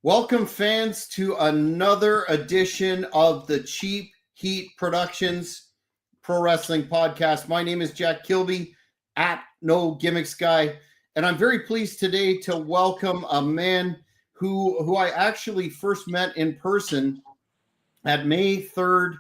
Welcome, fans, to another edition of the Cheap Heat Productions Pro Wrestling Podcast. My name is Jack Kilby, at No Gimmicks Guy, and I'm very pleased today to welcome a man who I actually first met in person at May 3rd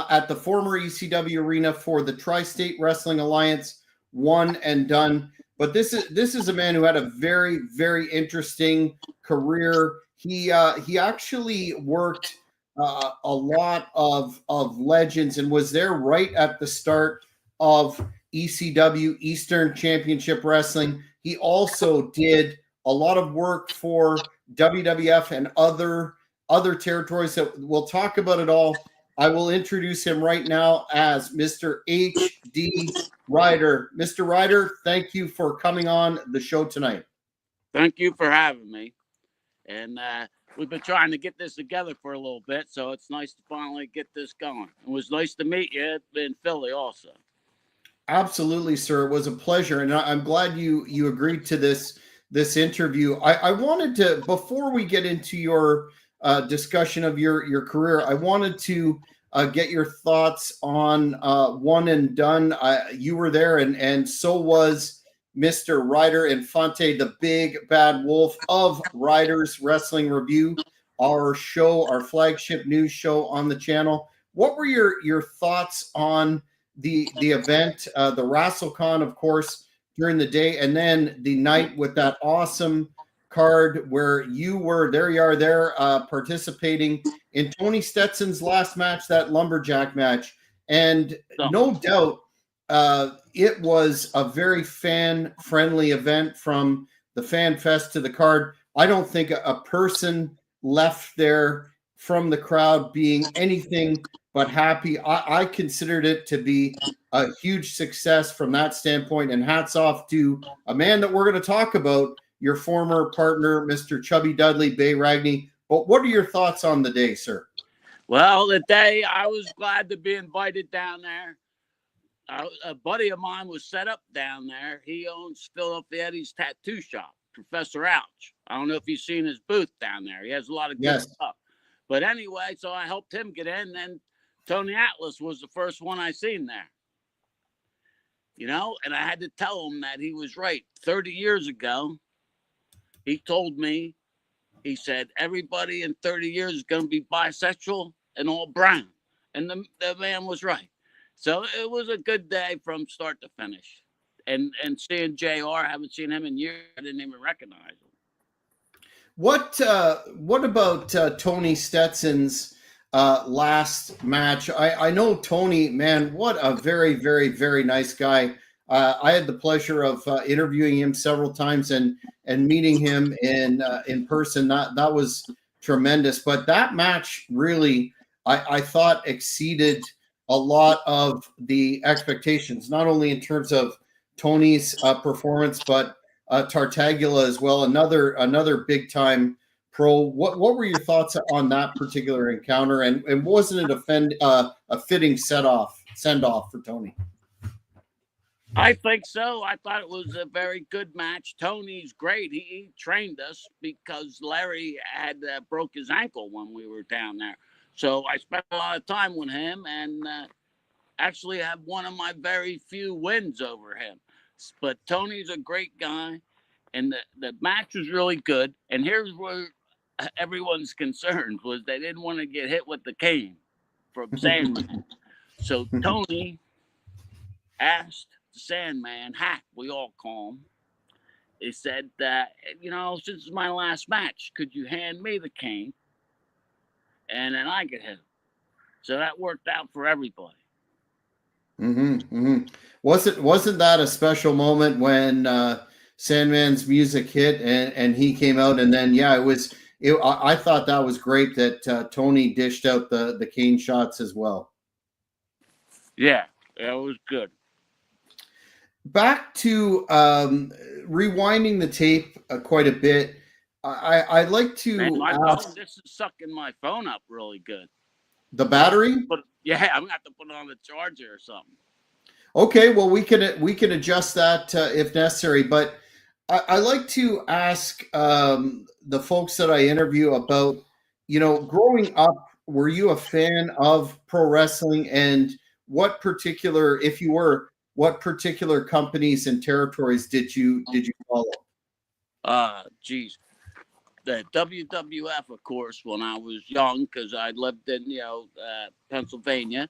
at the former ECW arena for the Tri-State Wrestling Alliance One and Done. But this is a man who had a very, very interesting career. He actually worked a lot of legends and was there right at the start of ECW, Eastern Championship Wrestling. He also did a lot of work for WWF and other territories. So we'll talk about it all. I will introduce him right now as Mr. H.D. Ryder. Mr. Ryder, thank you for coming on the show tonight. Thank you for having me. And we've been trying to get this together for a little bit, so it's nice to finally get this going. It was nice to meet you in Philly also. Absolutely, sir. It was a pleasure, and I'm glad you agreed to this interview. I wanted to, before we get into your discussion of your career, I wanted to get your thoughts on One and Done. You were there, and so was Mr. Ryder Infante, the big bad wolf of Ryder's Wrestling Review, our flagship news show on the channel. What were your thoughts on the event, the WrestleCon, of course, during the day, and then the night with that awesome card where you were there participating in Tony Stetson's last match, that lumberjack match, and no doubt it was a very fan-friendly event from the fan fest to the card. I don't think a person left there from the crowd being anything but happy. I considered it to be a huge success from that standpoint, and hats off to a man that we're going to talk about, your former partner, Mr. Chubby Dudley, Bay Ragney. But what are your thoughts on the day, sir? Well, the day I was glad to be invited down there. A buddy of mine was set up down there. He owns Philadelphia Eddie's tattoo shop, Professor Ouch. I don't know if you've seen his booth down there. He has a lot of good stuff. But anyway, so I helped him get in, and Tony Atlas was the first one I seen there. And I had to tell him that he was right. 30 years ago, he told me, he said, everybody in 30 years is going to be bisexual and all brown. And the man was right. So it was a good day from start to finish. And seeing JR, I haven't seen him in years. I didn't even recognize him. What about Tony Stetson's last match? I know Tony, man, what a very, very, very nice guy. I had the pleasure of interviewing him several times and meeting him in person. That was tremendous. But that match really, I thought, exceeded a lot of the expectations, not only in terms of Tony's performance, but Tartaglia as well. Another big time pro. What were your thoughts on that particular encounter? And wasn't it a fitting send off for Tony? I think so. I thought it was a very good match. Tony's great. He trained us because Larry had broke his ankle when we were down there. So I spent a lot of time with him and actually have one of my very few wins over him. But Tony's a great guy, and the match was really good. And here's where everyone's concerned was they didn't want to get hit with the cane from Sandman. So Tony asked the Sandman, Hack, we all call him. He said, since it's my last match, could you hand me the cane? And then I get hit. So that worked out for everybody. Wasn't that a special moment when Sandman's music hit and he came out? And then, I thought that was great that Tony dished out the cane shots as well. Yeah, it was good. Back to rewinding the tape quite a bit. I'd like to. Man, this is sucking my phone up really good. The battery? But yeah, I'm gonna have to put it on the charger or something. Okay, well we can adjust that if necessary. But I like to ask the folks that I interview about, growing up, were you a fan of pro wrestling, and what particular, if you were, what particular companies and territories did you follow? Geez, the WWF, of course, when I was young, because I lived in Pennsylvania,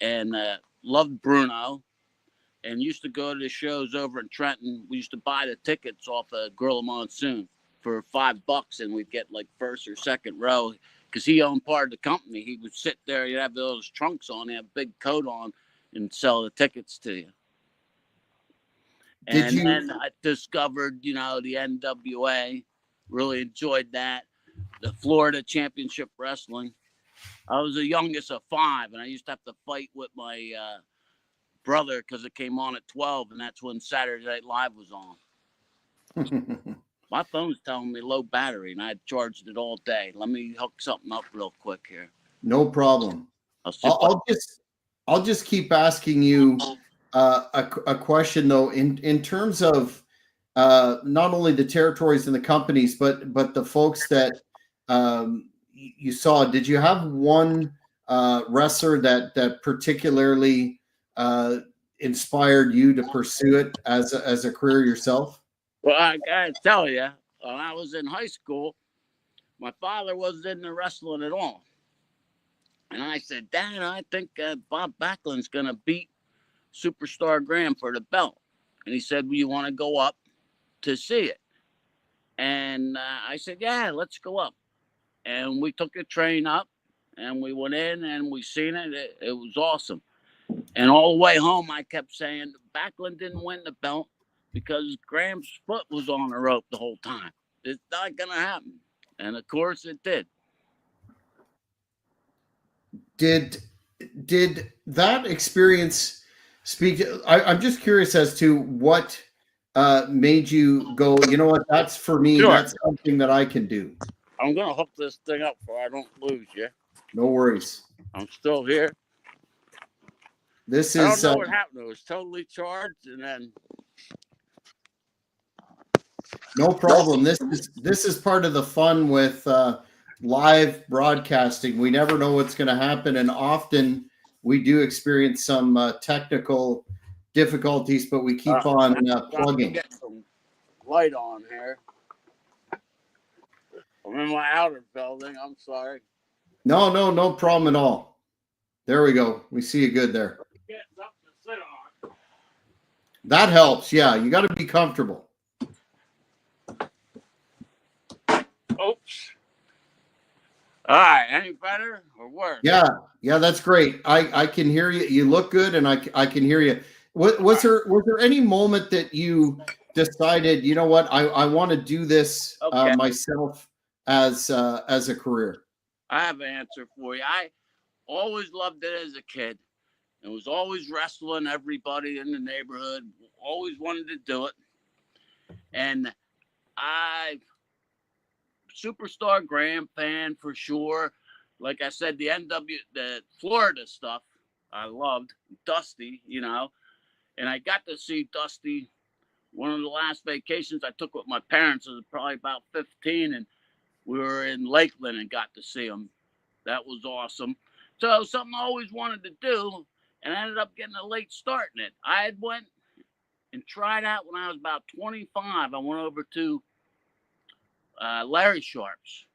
and loved Bruno, and used to go to the shows over in Trenton. We used to buy the tickets off of Gorilla Monsoon for $5, and we'd get like first or second row because he owned part of the company. He would sit there, he'd have those trunks on, he'd have a big coat on, and sell the tickets to you. Did And you? then I discovered, the NWA. Really enjoyed that. The Florida Championship Wrestling. I was the youngest of 5, and I used to have to fight with my brother because it came on at 12, and that's when Saturday Night Live was on. My phone's telling me low battery, and I charged it all day. Let me hook something up real quick here. No problem. I'll just keep asking you a question though. In terms of not only the territories and the companies, but the folks that you saw, did you have one wrestler that particularly inspired you to pursue it as a career yourself? Well, I gotta tell you, when I was in high school, my father wasn't into wrestling at all. And I said, Dad, I think Bob Backlund's going to beat Superstar Graham for the belt. And he said, well, you want to go up to see it? And I said, yeah, let's go up. And we took a train up, and we went in, and we seen it. It was awesome. And all the way home, I kept saying, Backlund didn't win the belt because Graham's foot was on the rope the whole time. It's not going to happen. And, of course, it did. Did that experience speak? I'm just curious as to what made you go, you know what, that's for me. Sure. That's something that I can do. I'm going to hook this thing up so I don't lose you. No worries. I'm still here. This I is. don't know what happened. It was totally charged, and then. No problem. This is part of the fun with live broadcasting. We never know what's going to happen, and often we do experience some technical difficulties, but we keep on plugging. Get some light on here. I'm in my outer building. I'm sorry. No problem at all. There we go. We see you good there. Get something to sit on. That helps. Yeah, you got to be comfortable. Oops. All right. Any better or worse? Yeah, that's great. I can hear you. You look good, and I can hear you. Was there any moment that you decided, you know what, I want to do this myself as a career? I have an answer for you. I always loved it as a kid. It was always wrestling everybody in the neighborhood. Always wanted to do it. And Superstar Graham fan for sure. Like I said, the Florida stuff I loved. Dusty, and I got to see Dusty one of the last vacations I took with my parents. I was probably about 15, and we were in Lakeland and got to see him. That was awesome. So something I always wanted to do, and I ended up getting a late start in it. I had went and tried out when I was about 25. I went over to Larry Sharp's,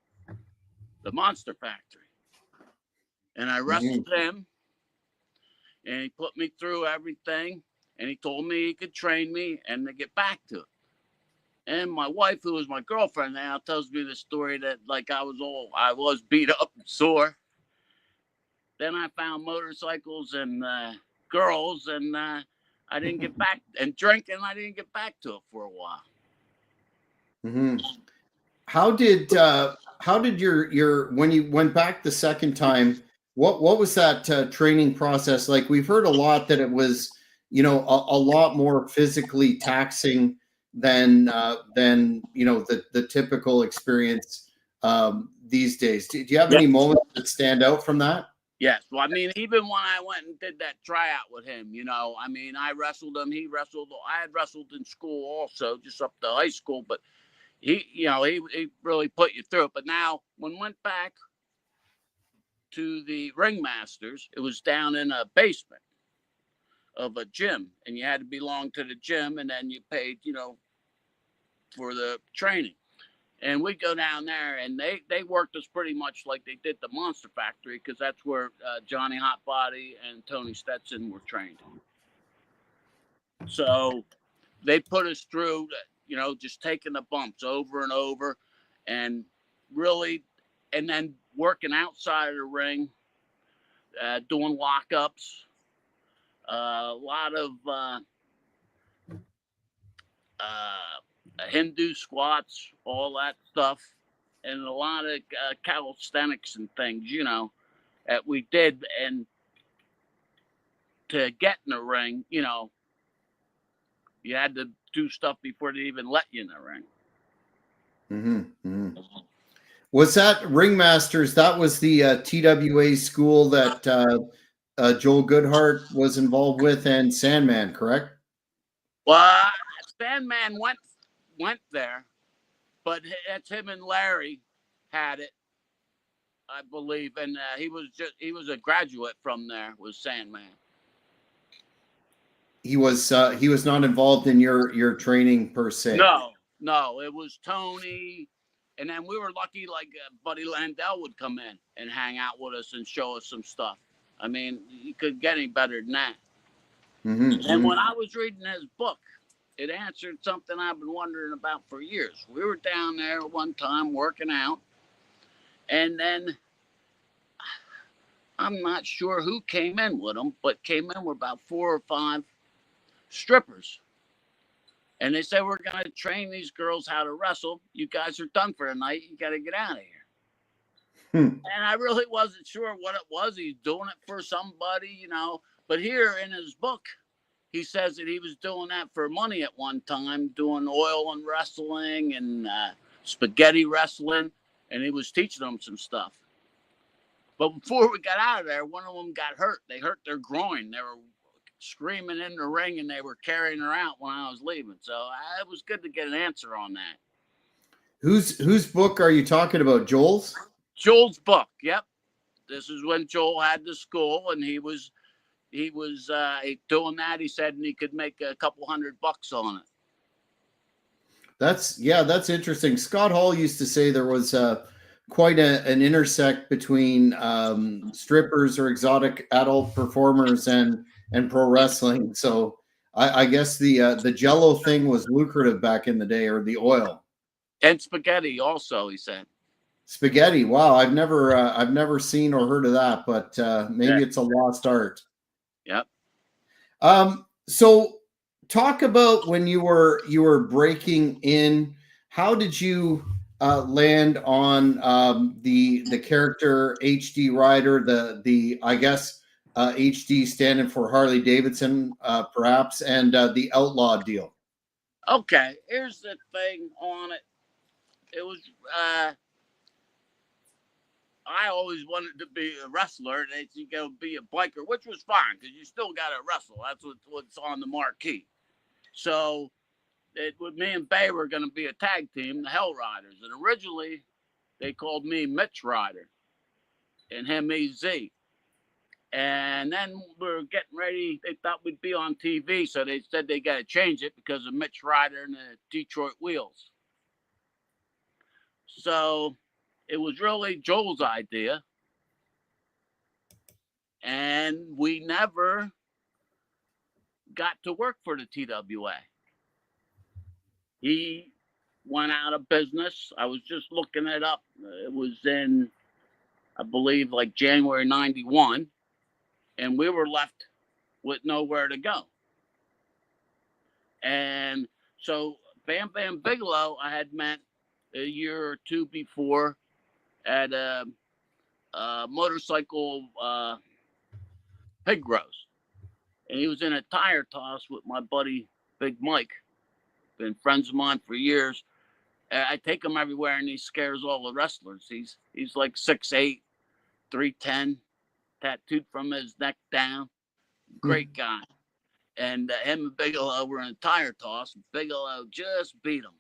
the Monster Factory, and I wrestled him, and he put me through everything, and he told me he could train me and to get back to it. And my wife, who was my girlfriend now, tells me the story that like I was beat up and sore. Then I found motorcycles and girls, and I didn't get back, and drinking. I didn't get back to it for a while. Mm-hmm. How did your when you went back the second time? What was that training process like? We've heard a lot that it was, a lot more physically taxing than the typical experience these days. Do you have any moments that stand out from that? Yes. Well, I mean, even when I went and did that tryout with him, I mean, I wrestled him. He wrestled. I had wrestled in school also, just up to high school. But he really put you through it. But now, when went back to the ringmasters, it was down in a basement of a gym, and you had to belong to the gym, and then you paid, for the training. And we go down there, and they worked us pretty much like they did the Monster Factory, because that's where Johnny Hotbody and Tony Stetson were trained. So they put us through, just taking the bumps over and over, and really, and then working outside of the ring, doing lockups, a lot of Hindu squats, all that stuff, and a lot of calisthenics and things, that we did. And to get in the ring, you had to do stuff before they even let you in the ring. Mm-hmm. Mm-hmm. Was that Ringmasters? That was the TWA school that Joel Goodhart was involved with, and Sandman, correct? Well, Sandman went there, but that's him and Larry had it, I believe, and he was a graduate from there. Was Sandman? He was not involved in your training per se. No, it was Tony, and then we were lucky. Like Buddy Landell would come in and hang out with us and show us some stuff. I mean, you couldn't get any better than that. Mm-hmm. And when I was reading his book, it answered something I've been wondering about for years. We were down there one time working out, and then I'm not sure who came in with them, but came in with about 4 or 5 strippers. And they said, we're going to train these girls how to wrestle. You guys are done for the night. You got to get out of here. And I really wasn't sure what it was. He's doing it for somebody, But here in his book, he says that he was doing that for money at one time, doing oil and wrestling and spaghetti wrestling. And he was teaching them some stuff. But before we got out of there, one of them got hurt. They hurt their groin. They were screaming in the ring, and they were carrying her out when I was leaving. So it was good to get an answer on that. Whose book are you talking about? Joel's? Joel's book. Yep. This is when Joel had the school, and he was doing that. He said, and he could make a couple $100 on it. That's interesting. Scott Hall used to say there was quite an intersect between strippers or exotic adult performers and pro wrestling. So I guess the Jello thing was lucrative back in the day, or the oil. And spaghetti also, he said. Spaghetti. Wow, I've never seen or heard of that, but maybe it's a lost art. Yep. So talk about when you were breaking in. How did you land on the character HD Ryder? The I guess HD standing for Harley Davidson, perhaps, and the Outlaw deal. Okay, here's the thing on it. It was I always wanted to be a wrestler, and you go be a biker, which was fine because you still got to wrestle. That's what's on the marquee. So with me and Bay were going to be a tag team, the Hell Riders, and originally they called me Mitch Ryder and him EZ. And then we were getting ready. They thought we'd be on TV, so they said they got to change it because of Mitch Ryder and the Detroit Wheels. So it was really Joel's idea. And we never got to work for the TWA. He went out of business. I was just looking it up. It was in, I believe, like January 91. And we were left with nowhere to go. And so Bam Bam Bigelow I had met a year or two before at a motorcycle pig roast. And he was in a tire toss with my buddy Big Mike. Been friends of mine for years. I take him everywhere, and he scares all the wrestlers. He's like 6'8", 310. tattooed from his neck down. Great guy. And him and Bigelow were in a tire toss. Bigelow just beat him.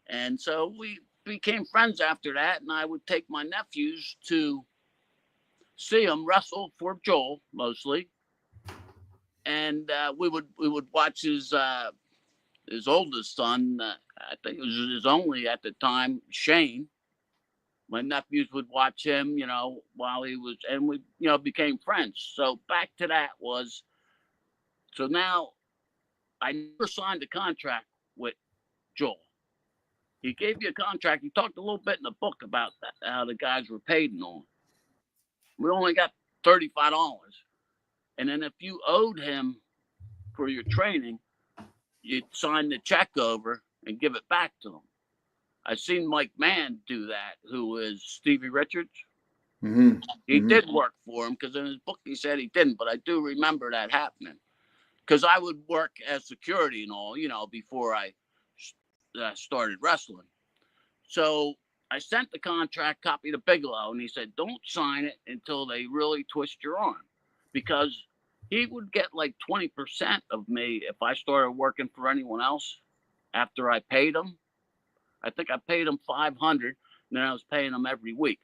And so we became friends after that. And I would take my nephews to see him wrestle for Joel mostly. And we would watch his oldest son. I think it was his only at the time, Shane. My nephews would watch him, while he was, and we, became friends. So back to that so now I never signed a contract with Joel. He gave you a contract. He talked a little bit in the book about that, how the guys were paid and all. We only got $35. And then if you owed him for your training, you'd sign the check over and give it back to him. I've seen Mike Mann do that, who is Stevie Richards. Mm-hmm. He did work for him, because in his book he said he didn't, but I do remember that happening. Because I would work as security and all, before I started wrestling. So I sent the contract copy to Bigelow, and he said, don't sign it until they really twist your arm. Because he would get like 20% of me if I started working for anyone else after I paid him. I think I paid him $500, and then I was paying him every week.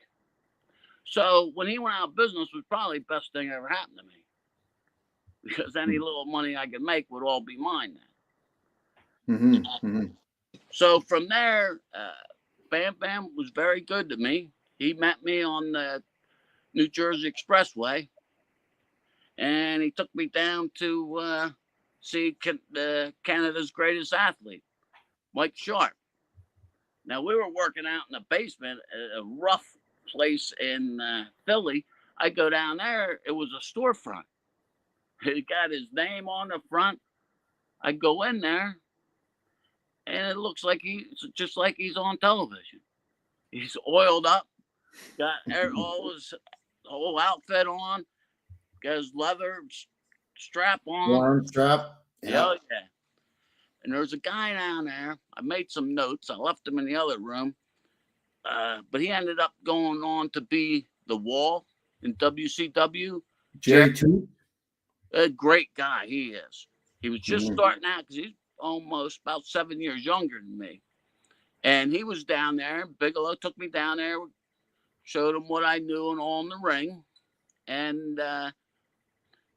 So when he went out of business, was probably the best thing that ever happened to me, because any little money I could make would all be mine then. Mm-hmm. So from there, Bam Bam was very good to me. He met me on the New Jersey Expressway, and he took me down to see Canada's greatest athlete, Mike Sharp. Now, we were working out in the basement at a rough place in Philly. I go down there. It was a storefront. He got his name on the front. I go in there, and it looks like just like he's on television. He's oiled up, got all his whole outfit on, got his leather strap on. Arm strap. Yeah. And there's a guy down there. I made some notes. I left him in the other room. But he ended up going on to be the Wall in WCW. J2. A great guy he is. He was just starting out, because he's almost about 7 years younger than me. And he was down there. Bigelow took me down there, showed him what I knew and all in the ring. And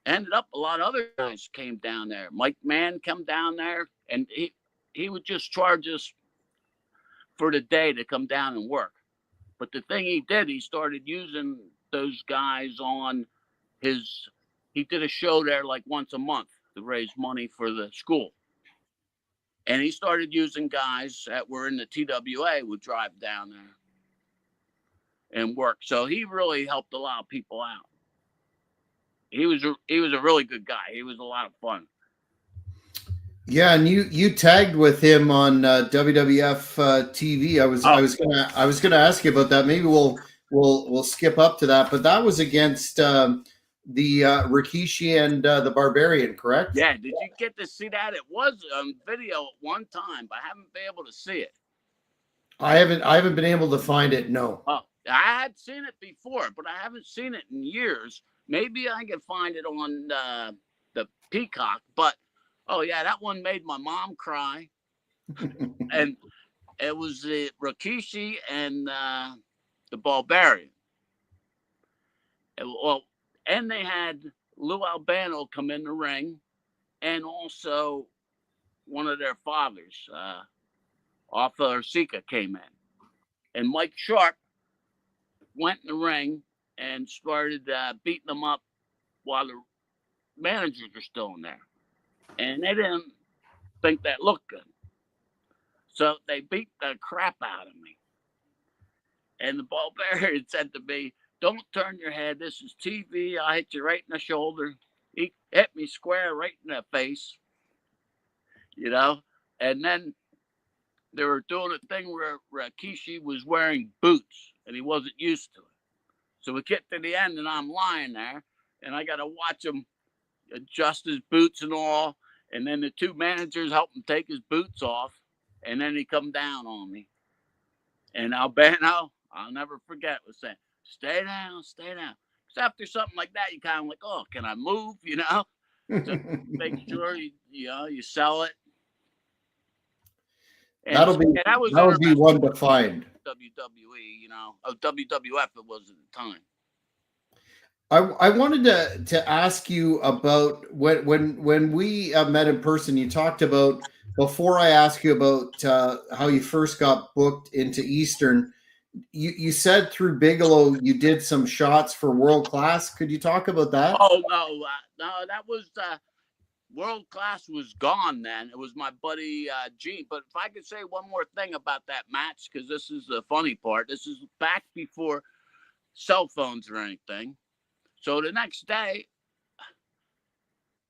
ended up a lot of other guys came down there. Mike Mann come down there, and he would just charge us for the day to come down and work. But the thing he did, he started using those guys on he did a show there like once a month to raise money for the school. And he started using guys that were in the TWA, would drive down there and work. So he really helped a lot of people out. He was a really good guy. He was a lot of fun. Yeah, and you tagged with him on WWF TV. I was gonna ask you about that. Maybe we'll skip up to that. But that was against the Rikishi and the Barbarian, correct? Yeah. Did you get to see that? It was on video at one time, but I haven't been able to see it. I haven't been able to find it. No. Oh, I had seen it before, but I haven't seen it in years. Maybe I can find it on the Peacock, but oh yeah, that one made my mom cry. And it was the Rikishi and the Barbarian. And they had Lou Albano come in the ring, and also one of their fathers, Arthur Sika, came in. And Mike Sharp went in the ring and started beating them up while the managers were still in there. And they didn't think that looked good. So they beat the crap out of me. And the Barbarian said to me, don't turn your head. This is TV. I'll hit you right in the shoulder. He hit me square right in the face. And then they were doing a thing where Rikishi was wearing boots, and he wasn't used to it. So we get to the end, and I'm lying there, and I got to watch him adjust his boots and all. And then the two managers help him take his boots off, and then he come down on me. And Albano, I'll never forget, was saying, stay down, stay down. So after something like that, you kind of like, oh, can I move? So make sure you sell it. And that'll be that was that'll be interesting. one to find. WWE, WWF it was at the time. I wanted to ask you about when we met in person. You talked about, before I ask you about how you first got booked into Eastern. You said through Bigelow you did some shots for World Class. Could you talk about that? Oh no, that was World Class was gone then. It was my buddy Gene. But if I could say one more thing about that match, because this is the funny part. This is back before cell phones or anything. So the next day,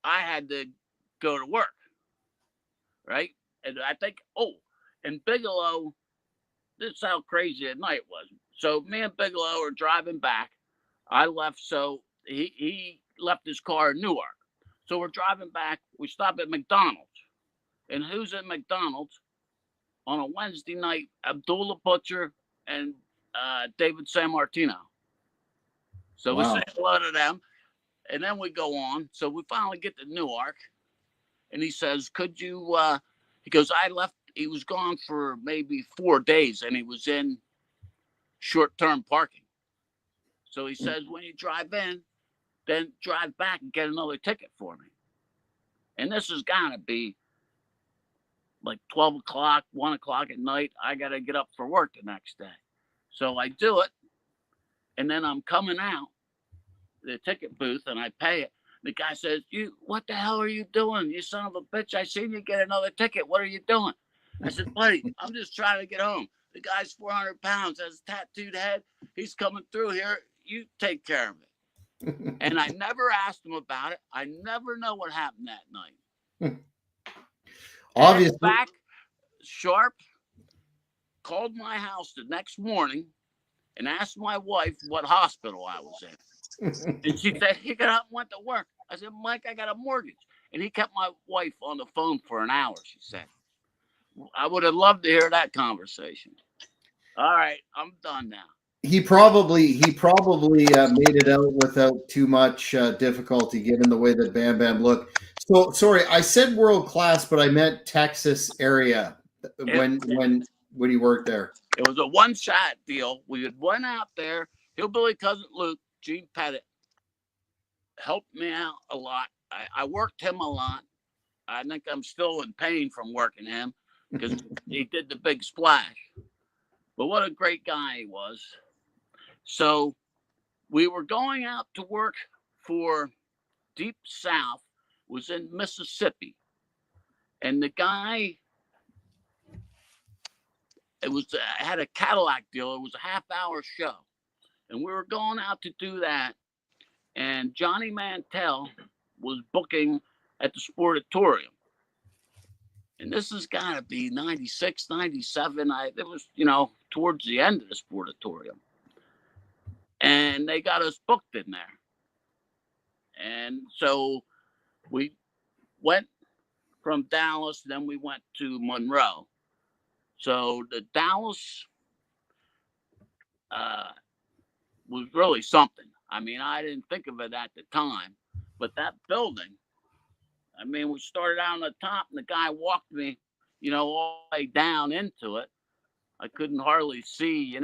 I had to go to work, right? And I think, and Bigelow, this is how crazy at night was. So me and Bigelow are driving back. I left, so he left his car in Newark. So we're driving back. We stop at McDonald's. And who's at McDonald's on a Wednesday night? Abdullah Butcher and David Sammartino. So we say hello to them. And then we go on. So we finally get to Newark. And he says, could you, he goes, I left. He was gone for maybe 4 days and he was in short-term parking. So he says, when you drive in, then drive back and get another ticket for me. And this is gonna be like 12 o'clock, 1 o'clock at night. I got to get up for work the next day. So I do it. And then I'm coming out the ticket booth and I pay it. The guy says, what the hell are you doing? You son of a bitch. I seen you get another ticket. What are you doing? I said, buddy, I'm just trying to get home. The guy's 400 pounds, has a tattooed head. He's coming through here. You take care of it. And I never asked him about it. I never know what happened that night. Obviously. Back sharp, called my house the next morning and asked my wife what hospital I was in. And she said, he got up and went to work. I said, Mike, I got a mortgage. And he kept my wife on the phone for an hour, she said. I would have loved to hear that conversation. All right, I'm done now. He probably made it out without too much difficulty, given the way that Bam Bam looked. So sorry, I said World Class, but I meant Texas area when he worked there. It was a one-shot deal. We had went out there. Hillbilly Cousin Luke, Gene Pettit, helped me out a lot. I worked him a lot. I think I'm still in pain from working him because he did the big splash. But what a great guy he was. So we were going out to work for Deep South, was in Mississippi. And the guy, had a Cadillac deal. It was a half-hour show. And we were going out to do that. And Johnny Mantell was booking at the Sportatorium. And this has got to be 96, 97. It was, towards the end of the Sportatorium. And they got us booked in there. And so we went from Dallas, then we went to Monroe. So the Dallas was really something. I mean, I didn't think of it at the time, but that building, I mean, we started out on the top and the guy walked me, all the way down into it. I couldn't hardly see,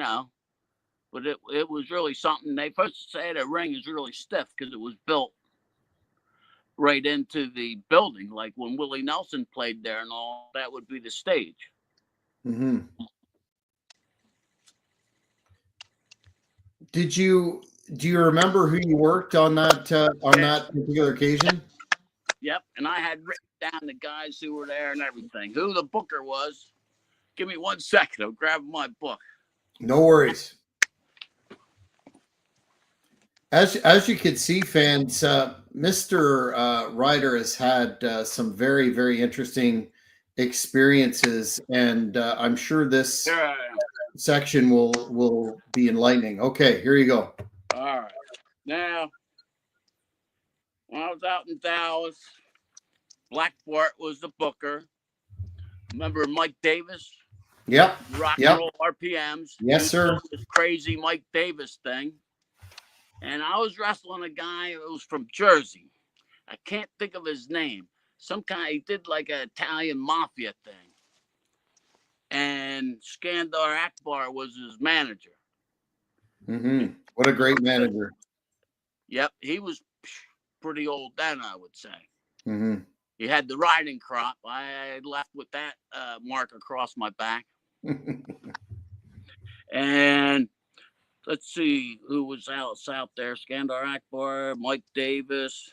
but it was really something. They first said the ring is really stiff because it was built right into the building. Like when Willie Nelson played there and all, that would be the stage. Mm-hmm. Do you remember who you worked on that particular occasion? Yep, and I had written down the guys who were there and everything. Who the booker was. Give me 1 second. I'm grabbing my book. No worries. As you can see, fans, Mr. Ryder has had some very, very interesting experiences, and I'm sure this section will be enlightening. Okay, here you go. All right. Now, when I was out in Dallas, Black Bart was the booker. Remember Mike Davis? Yep. Rock and roll RPMs. Yes, sir. This crazy Mike Davis thing. And I was wrestling a guy who was from Jersey. I can't think of his name. Some kind, he did like an Italian mafia thing. And Skandar Akbar was his manager. Mm-hmm. What a great manager. Yep, he was pretty old then, I would say. Mm-hmm. He had the riding crop. I left with that mark across my back. And let's see who was out there. Skandar Akbar, Mike Davis.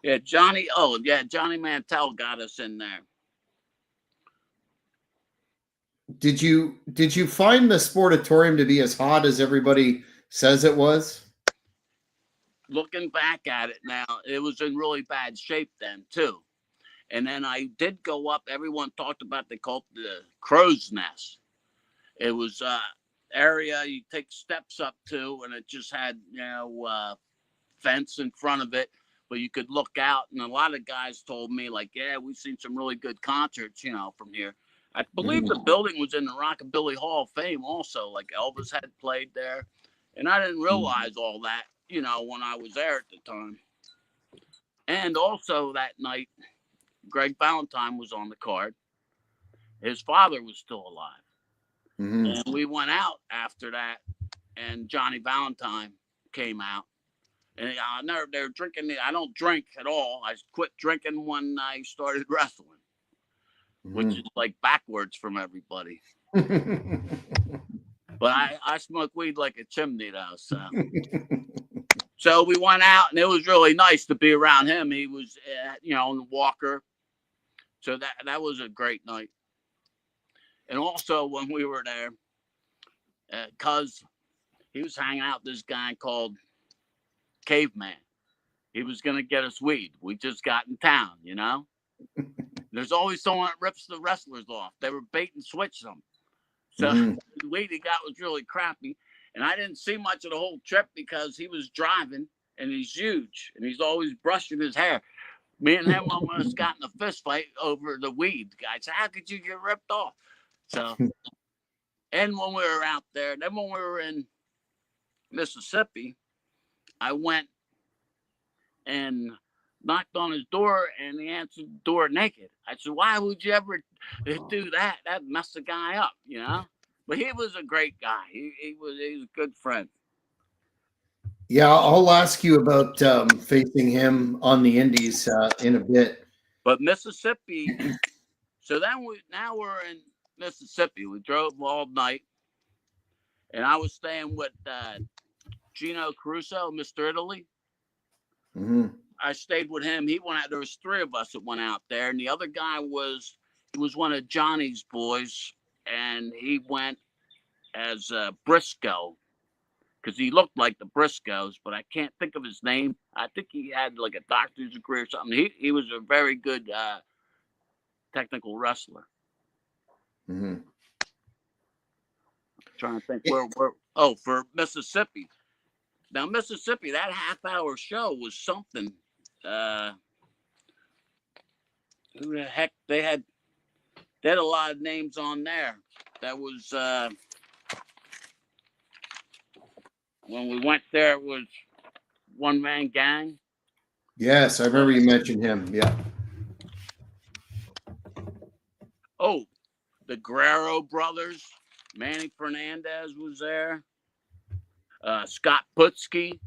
Yeah, Johnny. Oh, yeah, Johnny Mantell got us in there. Did you find the Sportatorium to be as hot as everybody says it was? Looking back at it now, it was in really bad shape then too. And then I did go up. Everyone talked about, they called it the crow's nest. It was area you take steps up to, and it just had fence in front of it, but you could look out. And a lot of guys told me, like, yeah, we've seen some really good concerts, from here. I believe the building was in the Rockabilly Hall of Fame also, like Elvis had played there. And I didn't realize all that, when I was there at the time. And also that night, Greg Valentine was on the card. His father was still alive. Mm-hmm. And we went out after that, and Johnny Valentine came out. And they were drinking. I don't drink at all. I quit drinking when I started wrestling, which is like backwards from everybody. But I smoke weed like a chimney though. So we went out, and it was really nice to be around him. He was, on the walker. So that was a great night. And also when we were there, cause he was hanging out with this guy called Caveman. He was going to get us weed. We just got in town, There's always someone that rips the wrestlers off. They were bait and switch them. So the weed he got was really crappy. And I didn't see much of the whole trip because he was driving, and he's huge, and he's always brushing his hair. Me and him almost got in a fist fight over the weed. The guy said, how could you get ripped off? So, and when we were out there, then when we were in Mississippi, I went and knocked on his door, and he answered the door naked. I said, why would you ever do that? That'd mess the guy up, But he was a great guy. He was a good friend. Yeah, I'll ask you about facing him on the Indies in a bit. But Mississippi, so then now we're in Mississippi. We drove all night, and I was staying with Gino Caruso, Mr. Italy. Mm-hmm. I stayed with him. He went out. There was 3 of us that went out there, and the other guy was one of Johnny's boys, and he went as Briscoe, because he looked like the Briscoes, but I can't think of his name. I think he had like a doctor's degree or something. He was a very good technical wrestler. Mm-hmm. I'm trying to think where. For Mississippi. Now Mississippi, that half-hour show was something. Who the heck they had a lot of names on there. That was when we went there, it was One Man Gang. Yes, I remember you mentioned him. Yeah. Oh, the Guerrero brothers. Manny Fernandez was there. Scott Putski.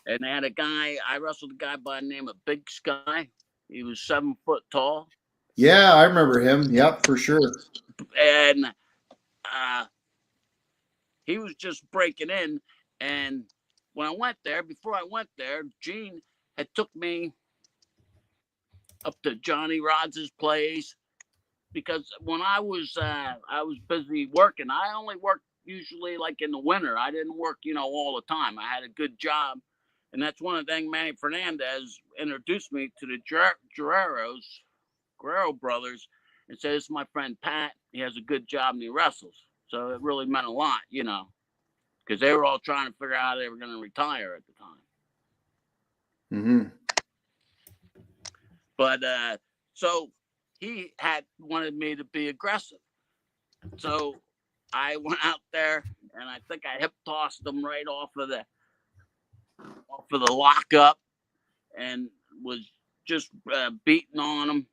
And they had a guy, I wrestled a guy by the name of Big Sky. He was 7 foot tall. Yeah, I remember him. Yep, for sure. And he was just breaking in. And when I went there, before I went there, Gene had took me up to Johnny Rods' place, because when I was busy working. I only worked usually like in the winter. I didn't work, all the time. I had a good job. And that's one of the things Manny Fernandez introduced me to the Guerrero brothers, and said, this is my friend Pat. He has a good job and he wrestles. So it really meant a lot, because they were all trying to figure out how they were going to retire at the time. Mm-hmm. But so he had wanted me to be aggressive. So I went out there, and I think I hip tossed him right off of the for the lockup and was just beating on him.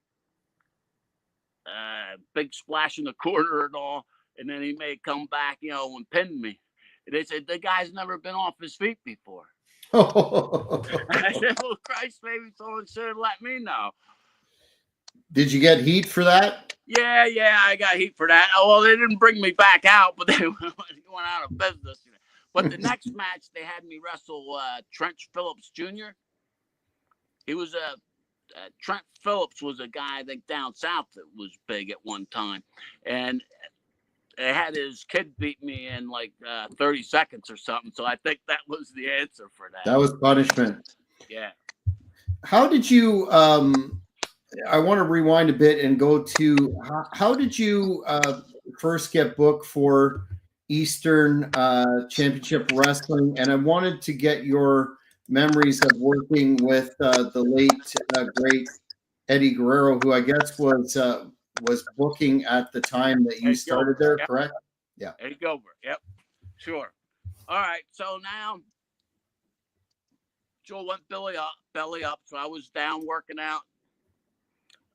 Big splash in the corner and all. And then he may come back, and pin me. And they said, the guy's never been off his feet before. I said, well, Christ, maybe someone should have let me know. Did you get heat for that? Yeah, I got heat for that. Oh, well, they didn't bring me back out, but they went out of business. But the next match, they had me wrestle Trent Phillips Jr. He was Trent Phillips was a guy, I think, down south that was big at one time. And they had his kid beat me in like 30 seconds or something. So I think that was the answer for that. That was punishment. Yeah. How did you, I want to rewind a bit and go to, how did you first get booked for Eastern Championship Wrestling? And I wanted to get your memories of working with the late, great Eddie Guerrero, who I guess was booking at the time that you started there, yep. Correct? Yeah. Eddie Gilbert. Yep. Sure. All right. So now Joel went belly up. So I was down working out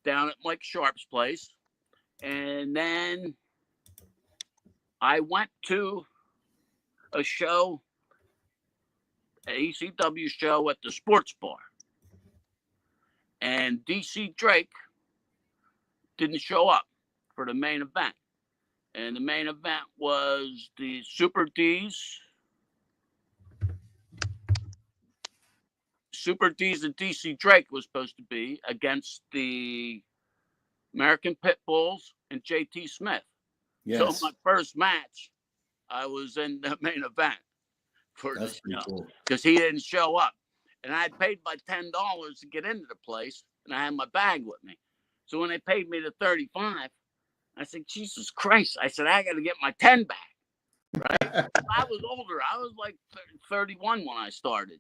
down at Mike Sharp's place. And then I went to a show, an ECW show at the sports bar. And DC Drake didn't show up for the main event. And the main event was the Super D's. Super D's and DC Drake was supposed to be against the American Pit Bulls and JT Smith. Yes. So my first match, I was in the main event for the show because he didn't show up. And I had paid my $10 to get into the place, and I had my bag with me. So when they paid me the $35, I said, Jesus Christ. I said, I got to get my 10 back. Right? I was older. I was like 31 when I started,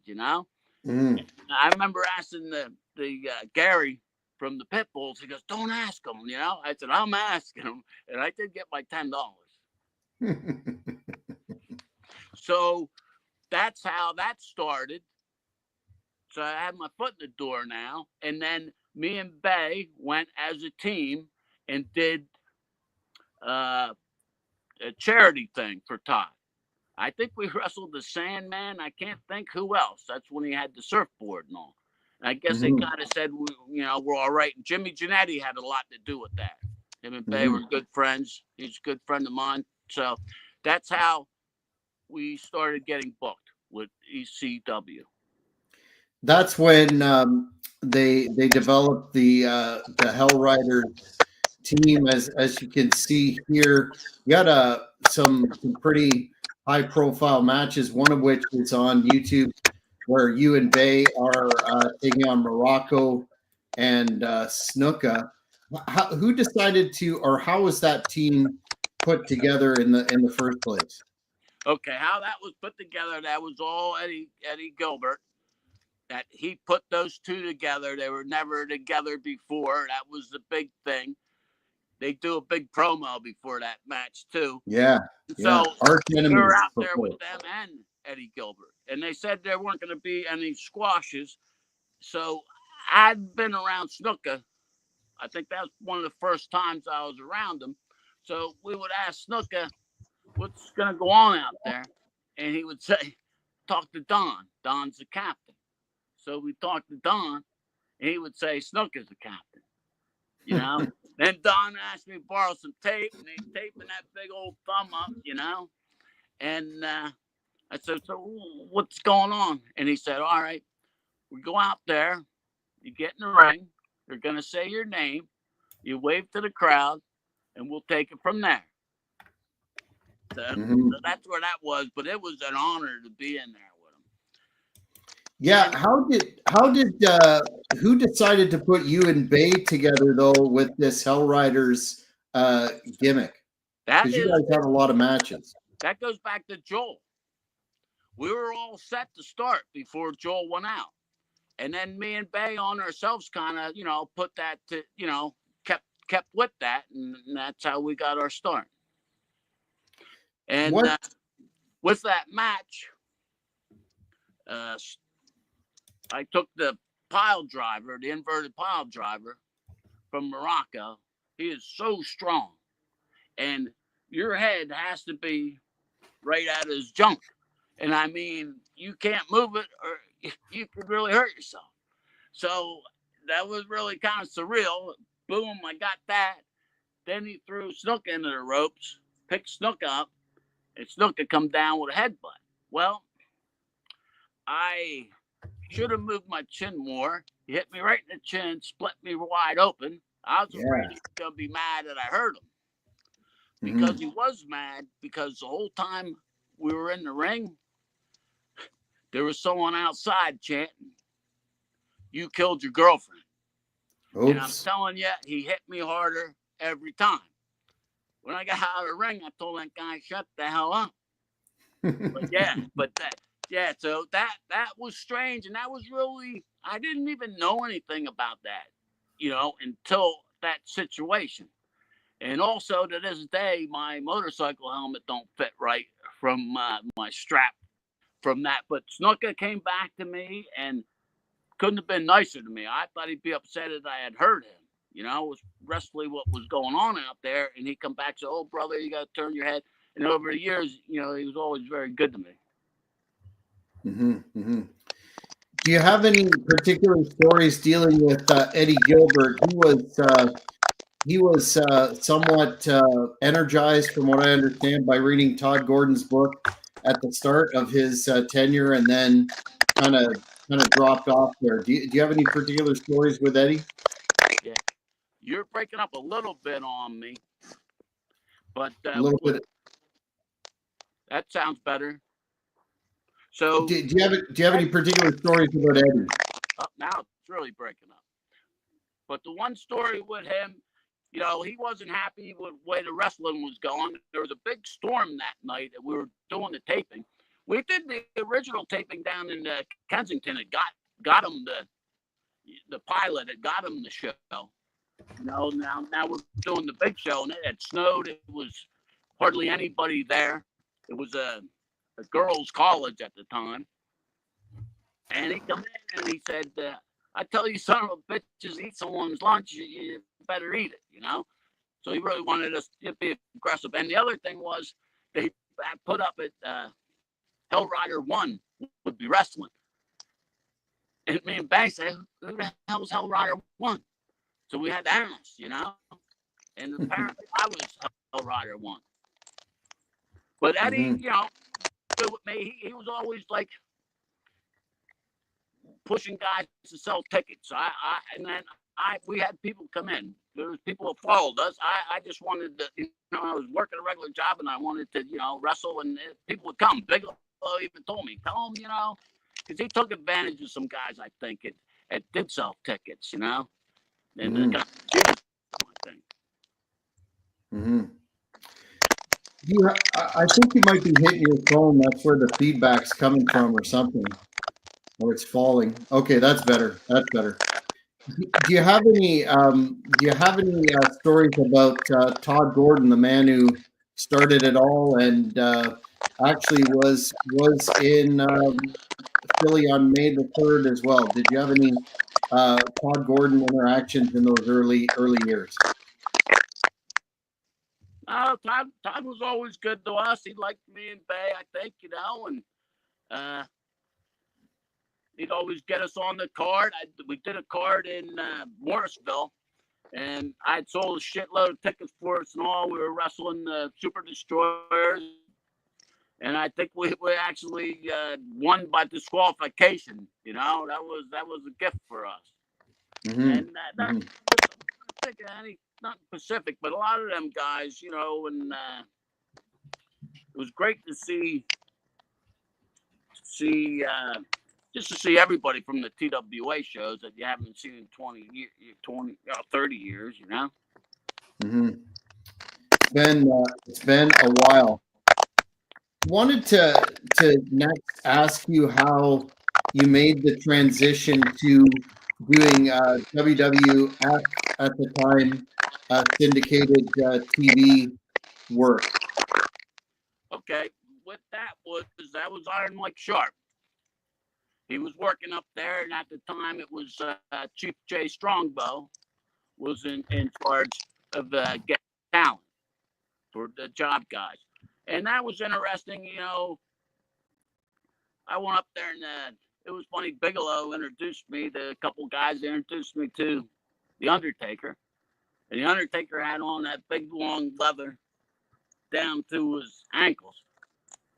Mm. I remember asking the Gary from the Pit Bulls. He goes, don't ask him, I said, I'm asking him. And I did get my $10. So that's how that started. So I have my foot in the door now. And then me and Bay went as a team and did a charity thing for Todd. I think we wrestled the Sandman. I can't think who else. That's when he had the surfboard and all. And I guess they kind of said, we're all right. And Jimmy Giannetti had a lot to do with that. Him and Bay were good friends. He's a good friend of mine. So that's how we started getting booked with ECW. That's when they developed the Hell Ryder team, as you can see here. You got some pretty high profile matches, one of which is on YouTube, where you and Bay are taking on Morocco and Snuka. Who decided to, or how was that team put together in the first place? Okay, how that was put together, that was all Eddie Gilbert. That he put those two together. They were never together before. That was the big thing. They do a big promo before that match too. Yeah. So we were out there with them and Eddie Gilbert. And they said there weren't going to be any squashes. So I'd been around Snuka. I think that was one of the first times I was around him. So we would ask Snuka, what's going to go on out there? And he would say, talk to Don. Don's the captain. So we talked to Don, and he would say, Snuka's the captain. Then Don asked me to borrow some tape, and he's taping that big old thumb up, And I said, so what's going on? And he said, all right, we go out there, you get in the ring, you're going to say your name, you wave to the crowd, and we'll take it from there. So that's where that was, but it was an honor to be in there with him. Yeah, who decided to put you and Bay together though with this Hell Riders gimmick? Because you guys have a lot of matches. That goes back to Joel. We were all set to start before Joel went out. And then me and Bay on ourselves kind of, put that to, kept with that. And that's how we got our start. And with that match, I took the pile driver, the inverted pile driver from Morocco. He is so strong, and your head has to be right at his junk. And I mean, you can't move it, or you could really hurt yourself. So that was really kind of surreal. Boom, I got that. Then he threw Snook into the ropes, picked Snook up, and Snook could come down with a headbutt. Well, I should have moved my chin more. He hit me right in the chin, split me wide open. I was afraid he was going to be mad that I hurt him. Because he was mad, because the whole time we were in the ring, there was someone outside chanting, "You killed your girlfriend." Oops. And I'm telling you, he hit me harder every time. When I got out of the ring, I told that guy, "Shut the hell up." So that was strange, and that was really, I didn't even know anything about that, until that situation. And also, to this day, my motorcycle helmet don't fit right from my strap from that. But Snuka came back to me and couldn't have been nicer to me. I thought he'd be upset that I had hurt him. It was wrestling what was going on out there. And he come back and said, "Oh, brother, you got to turn your head." And over the years, he was always very good to me. Do you have any particular stories dealing with Eddie Gilbert? He was somewhat energized, from what I understand, by reading Todd Gordon's book at the start of his tenure, and then kind of dropped off there. Do you have any particular stories with Eddie? Yeah, you're breaking up a little bit on me, but a little bit. That sounds better. So, do you have any particular stories about Eddie? Now it's really breaking up. But the one story with him, he wasn't happy with the way the wrestling was going. There was a big storm that night that we were doing the taping. We did the original taping down in Kensington. It got him the pilot. It got him the show. Now we're doing the big show, and it had snowed. It was hardly anybody there. It was a girls' college at the time. And he come in and he said, "I tell you, son of a bitches, eat someone's lunch, you better eat it," So he really wanted us to be aggressive. And the other thing was, they put up at Hell Ryder 1 would be wrestling. And me and Banks said, "Who the hell is Hell Ryder 1?" So we had to ask, And apparently I was Hell Ryder 1. But Eddie, with me, he was always like pushing guys to sell tickets. We had people come in. There was people who followed us. I just wanted to, I was working a regular job and I wanted to, wrestle, and people would come. Bigelow even told me, "Tell him, because he took advantage of some guys, I think, it did sell tickets, and the guy, I think. I think you might be hitting your phone. That's where the feedback's coming from, or something, or it's falling. Okay, that's better. That's better. Do you have any? Stories about Todd Gordon, the man who started it all, and actually was in Philly on May the 3rd as well? Did you have any Todd Gordon interactions in those early years? Todd was always good to us. He liked me and Bay, I think, and he'd always get us on the card. We did a card in Morrisville, and I'd sold a shitload of tickets for us and all. We were wrestling the Super Destroyers, and I think we actually won by disqualification. That was a gift for us. And I think not Pacific, but a lot of them guys, and it was great to see just to see everybody from the TWA shows that you haven't seen in 30 years, It's been a while. Wanted to next ask you how you made the transition to doing WWF at the time, syndicated TV work. Okay, what that was Iron Mike Sharp. he was working up there, and at the time it was Chief Jay Strongbow was in charge of getting talent for the job guys. And that was interesting. I went up there, and it was funny. Bigelow introduced me to a couple guys. They introduced me to The Undertaker. And The Undertaker had on that big, long leather down to his ankles.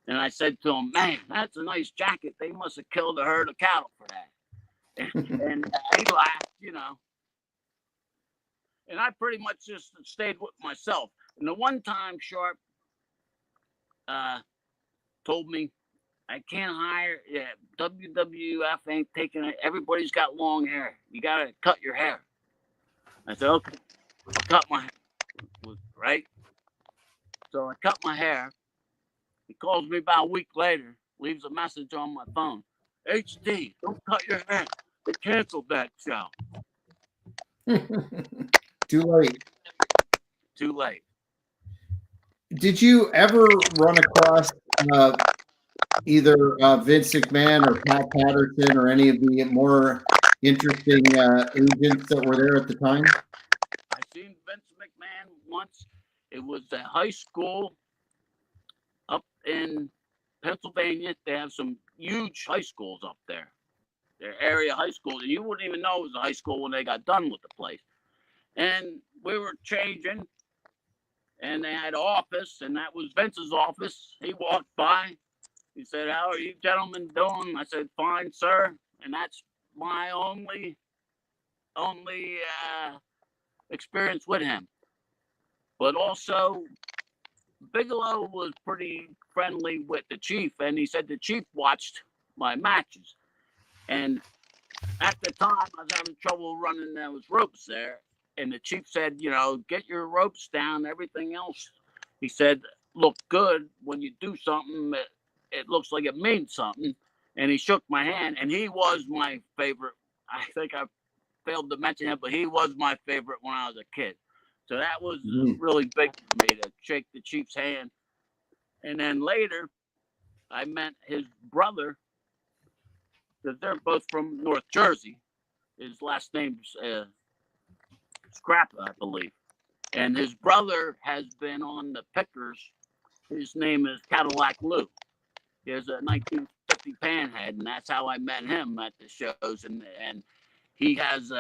And I said to him, man, that's a nice jacket. They must have killed a herd of cattle for that. And he laughed, And I pretty much just stayed with myself. And the one time Sharp told me, I can't hire. Yeah, WWF ain't taking it. Everybody's got long hair. You got to cut your hair. I said, okay, I'll cut my hair. Right? So I cut my hair. He calls me about a week later, leaves a message on my phone. HD, don't cut your hair. They canceled that show. Too late. Too late. Did you ever run across either Vince McMahon or Pat Patterson or any of the more interesting agents that were there at the time? I seen Vince McMahon once. It was a high school up in Pennsylvania. They have some huge high schools up there. Their area high schools. And you wouldn't even know it was a high school when they got done with the place. And we were changing, and they had an office, and that was Vince's office. He walked by. He said, how are you gentlemen doing? I said, fine, sir. And that's my only experience with him. But also, Bigelow was pretty friendly with the Chief, and he said the Chief watched my matches. And at the time, I was having trouble running those ropes there. And the Chief said, get your ropes down, everything else. He said, look good when you do something. It looks like it means something. And he shook my hand, and he was my favorite. I think I failed to mention it, but he was my favorite when I was a kid. So that was really big for me to shake the Chief's hand. And then later, I met his brother, because they're both from North Jersey. His last name's Scrappa, I believe. And his brother has been on the Pickers. His name is Cadillac Lou. He has a 1950 panhead, and that's how I met him at the shows. And he has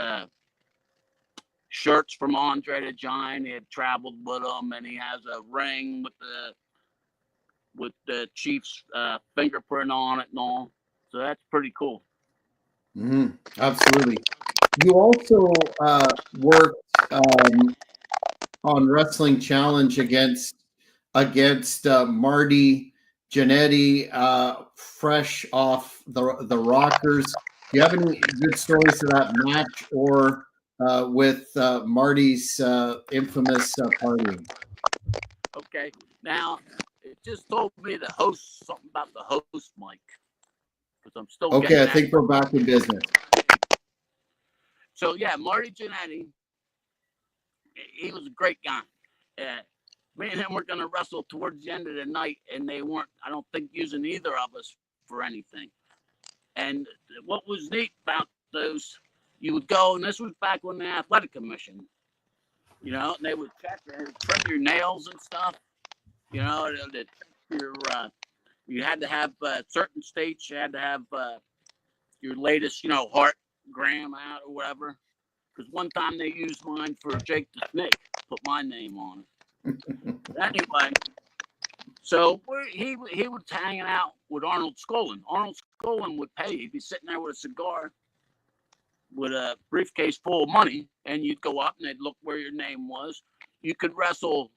shirts from Andre the Giant. He had traveled with him, and he has a ring with the Chief's fingerprint on it and all. So that's pretty cool. Absolutely. You also worked on Wrestling Challenge against Marty Jannetty, fresh off the Rockers. Do you have any good stories to that match or with Marty's infamous partying? Okay. Now, it just told me to host something about the host mic. Because I'm still okay. I think we're back in business. So, yeah, Marty Jannetty, he was a great guy. Me and him were going to wrestle towards the end of the night, and they weren't, I don't think, using either of us for anything. And what was neat about those, you would go, and this was back when the Athletic Commission, and they would check and trim your nails and stuff. You had to have certain states, you had to have your latest, heartgram out or whatever. Because one time they used mine for Jake the Snake, put my name on it. Anyway, so he was hanging out with Arnold Skolin. Arnold Skolin would pay. He'd be sitting there with a cigar, with a briefcase full of money, and you'd go up and they'd look where your name was. You could wrestle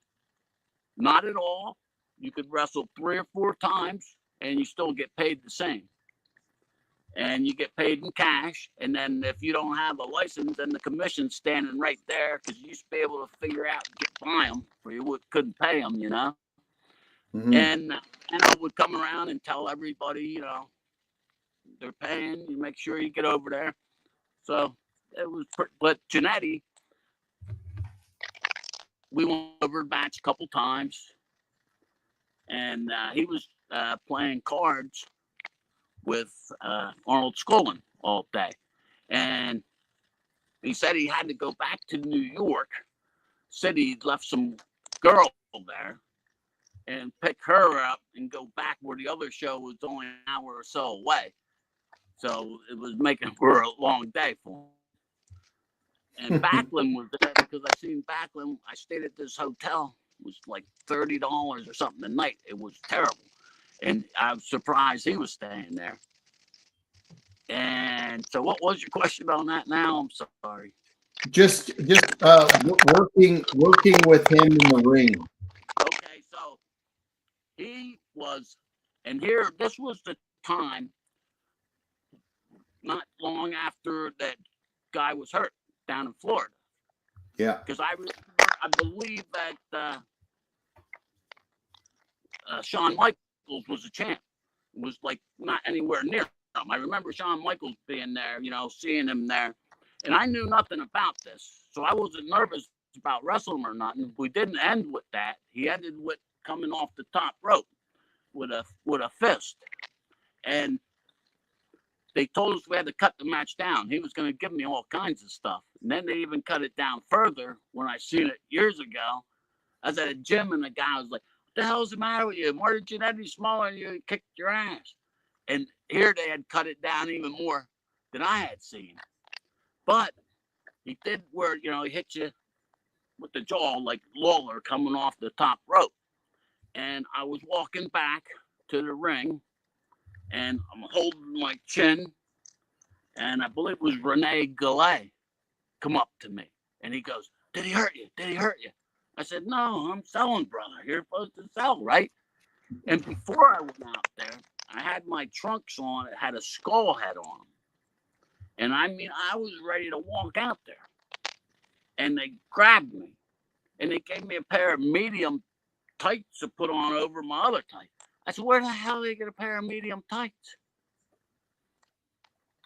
not at all. You could wrestle 3 or 4 times, and you still get paid the same. And you get paid in cash. And then if you don't have a license, then the commission's standing right there, because you used to be able to figure out and get by them, or you couldn't pay them, And I would come around and tell everybody, they're paying. You make sure you get over there. So it was, but Jannetty, we went over the match a couple times, and he was playing cards with Arnold Skolin all day. And he said he had to go back to New York City. He'd left some girl there and pick her up and go back where the other show was only an hour or so away. So it was making for a long day for him. And Backlund was there because I seen Backlund. I stayed at this hotel. It was like $30 or something a night. It was terrible. And I was surprised he was staying there. And so what was your question on that now? I'm sorry. Just working with him in the ring. Okay, so he was, and here, this was the time, not long after that guy was hurt down in Florida. Yeah. Because I believe that Shawn Michaels was a champ. It was like not anywhere near him. I remember Shawn Michaels being there, seeing him there. And I knew nothing about this. So I wasn't nervous about wrestling or nothing. We didn't end with that. He ended with coming off the top rope with a fist. And they told us we had to cut the match down. He was going to give me all kinds of stuff. And then they even cut it down further when I seen it years ago. I was at a gym and the guy was like, "What the hell's the matter with you? Marty Jannetty's smaller than you. He kicked your ass." And here they had cut it down even more than I had seen. But he did where, he hit you with the jaw like Lawler coming off the top rope. And I was walking back to the ring and I'm holding my chin. And I believe it was Rene Goulet come up to me. And he goes, "Did he hurt you? Did he hurt you?" I said, "No, I'm selling, brother. You're supposed to sell, right?" And before I went out there, I had my trunks on. It had a skull head on them. And I mean, I was ready to walk out there. And they grabbed me. And they gave me a pair of medium tights to put on over my other tights. I said, "Where the hell did they get a pair of medium tights?"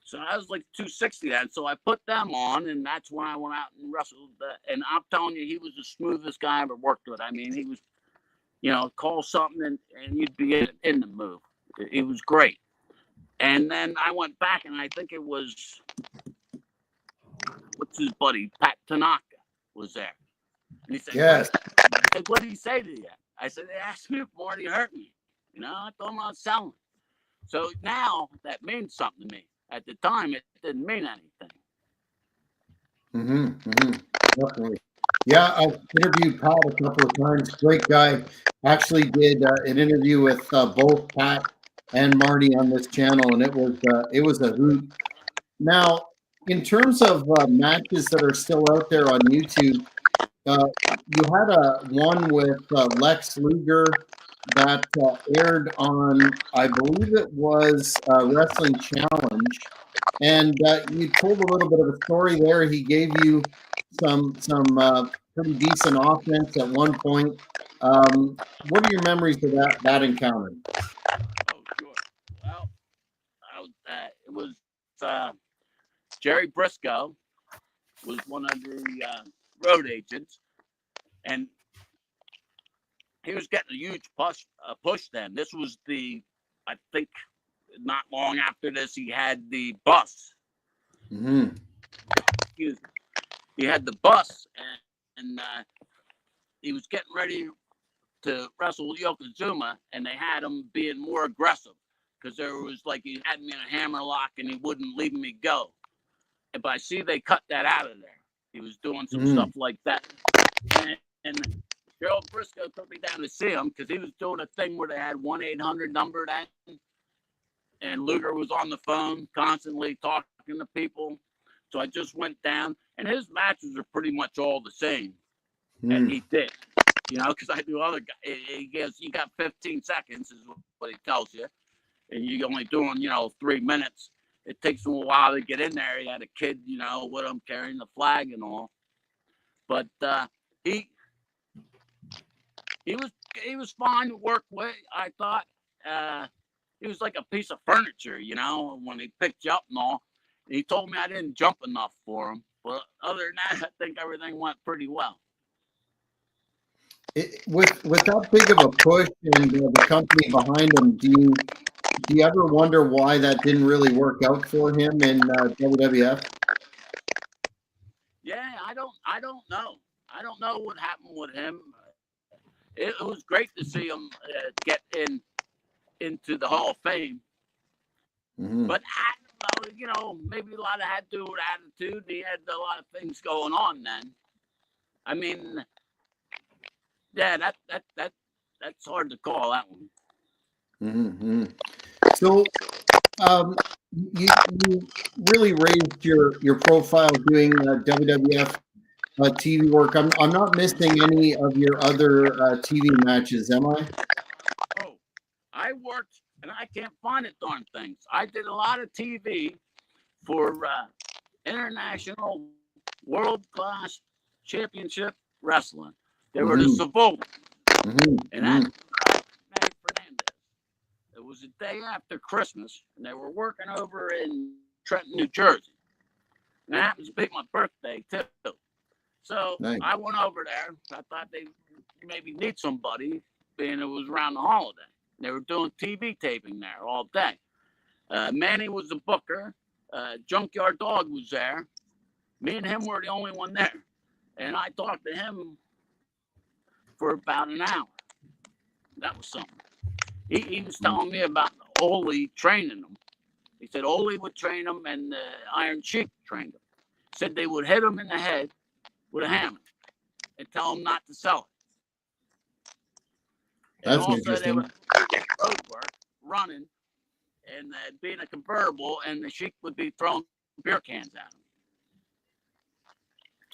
So I was like 260 then. So I put them on, and that's when I went out and wrestled. And I'm telling you, he was the smoothest guy I ever worked with. I mean, he was, call something and you'd be in the move. It was great. And then I went back, and I think it was, what's his buddy? Pat Tanaka was there. And he said, "Yes." I said, "What did he say to you?" I said, "They asked me if Marty hurt me. I told him I was selling." So now that means something to me. At the time, it didn't mean anything. Definitely. Yeah, I've interviewed Pat a couple of times. Great guy. Actually did an interview with both Pat and Marty on this channel, and it was a hoot. Now, in terms of matches that are still out there on YouTube, you had one with Lex Luger that aired on, I believe it was Wrestling Challenge, and you told a little bit of a story there. He gave you some pretty decent offense at one point. What are your memories of that encounter? Oh, sure. Well, it was Jerry Briscoe was one of the road agents, and he was getting a huge push then. This was I think, not long after this, he had the bus. Excuse me. He had the bus, and he was getting ready to wrestle Yokozuna, and they had him being more aggressive because there was like he had me in a hammerlock and he wouldn't leave me go. But I see they cut that out of there. He was doing some stuff like that, and Gerald Briscoe took me down to see him because he was doing a thing where they had 1-800 number then, and Luger was on the phone constantly talking to people. So I just went down, and his matches are pretty much all the same. And he did, because I do other guys. He goes, "You got 15 seconds," is what he tells you, and you're only doing, 3 minutes. It takes him a while to get in there. He had a kid, with him carrying the flag and all. But he was fine to work with. I thought he was like a piece of furniture, when he picked you up and all. He told me I didn't jump enough for him. But other than that, I think everything went pretty well. With that big of a push and the company behind him, do do you ever wonder why that didn't really work out for him in WWF? Yeah, I don't know. I don't know what happened with him. It was great to see him get into the Hall of Fame. Mm-hmm. But I don't know, maybe a lot of had to do with attitude. He had a lot of things going on then. I mean, yeah, that's hard to call that one. Mm-hmm. So you really raised your profile doing WWF TV work. I'm not missing any of your other TV matches, am I? Oh, I worked, and I can't find it darn things. I did a lot of TV for international world class championship wrestling. They were the Savoy, and that's Manny Fernandez. It was the day after Christmas, and they were working over in Trenton, New Jersey. And it happens to be my birthday too. So Nice. I went over there. I thought they maybe need somebody, being it was around the holiday. They were doing TV taping there all day. Manny was the booker. Junkyard Dog was there. Me and him were the only one there. And I talked to him for about an hour. That was something. He was telling me about Ole training them. He said Ole would train them and Iron Sheik trained them. Said they would hit him in the head with a hammer and tell him not to sell it. And That's also interesting. they would road work, running, and being a convertible, and the Sheik would be throwing beer cans at him.